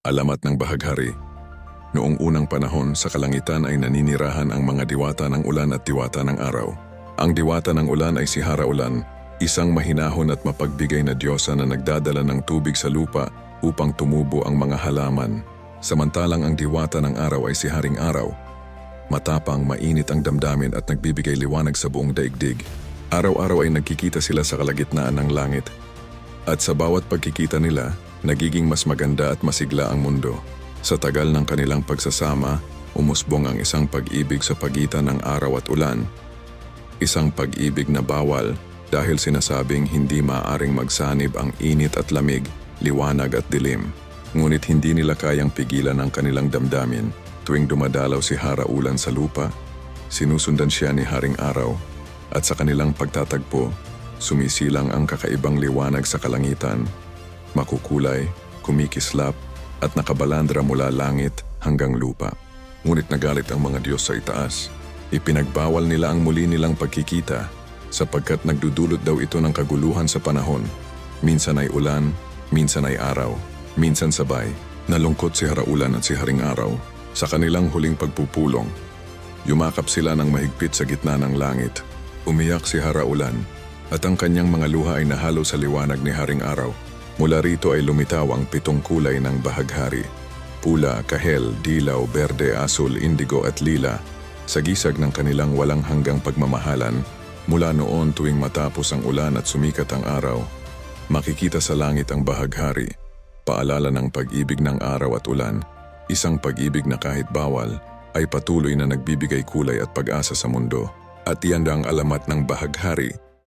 Alamat ng bahaghari. Noong unang panahon sa kalangitan ay naninirahan ang mga diwata ng ulan at diwata ng araw. Ang diwata ng ulan ay si Haraulan, isang mahinahon at mapagbigay na diyosa na nagdadala ng tubig sa lupa upang tumubo ang mga halaman. Samantalang ang diwata ng araw ay si Haring Araw. Matapang, mainit ang damdamin at nagbibigay liwanag sa buong daigdig. Araw-araw ay nagkikita sila sa kalagitnaan ng langit. At sa bawat pagkikita nila, nagiging mas maganda at masigla ang mundo. Sa tagal ng kanilang pagsasama, umusbong ang isang pag-ibig sa pagitan ng araw at ulan. Isang pag-ibig na bawal dahil sinasabing hindi maaaring magsanib ang init at lamig, liwanag at dilim. Ngunit hindi nila kayang pigilan ang kanilang damdamin. Tuwing dumadalaw si Haraulan sa lupa, sinusundan siya ni Haring Araw. At sa kanilang pagtatagpo, sumisilang ang kakaibang liwanag sa kalangitan. Makukulay, kumikislap, at nakabalandra mula langit hanggang lupa. Ngunit nagalit ang mga Diyos sa itaas. Ipinagbawal nila ang muli nilang pagkikita sapagkat nagdudulot daw ito ng kaguluhan sa panahon. Minsan ay ulan, minsan ay araw, minsan sabay. Nalungkot si Haraulan at si Haring Araw sa kanilang huling pagpupulong. Yumakap sila ng mahigpit sa gitna ng langit. Umiyak si Haraulan at ang kanyang mga luha ay nahalo sa liwanag ni Haring Araw. Mula rito ay lumitaw ang 7 kulay ng bahaghari. Pula, kahel, dilaw, berde, asul, indigo at lila. Sa gisag ng kanilang walang hanggang pagmamahalan, mula noon tuwing matapos ang ulan at sumikat ang araw, makikita sa langit ang bahaghari, paalala ng pag-ibig ng araw at ulan, isang pag-ibig na kahit bawal ay patuloy na nagbibigay kulay at pag-asa sa mundo. At iyan ang alamat ng bahaghari.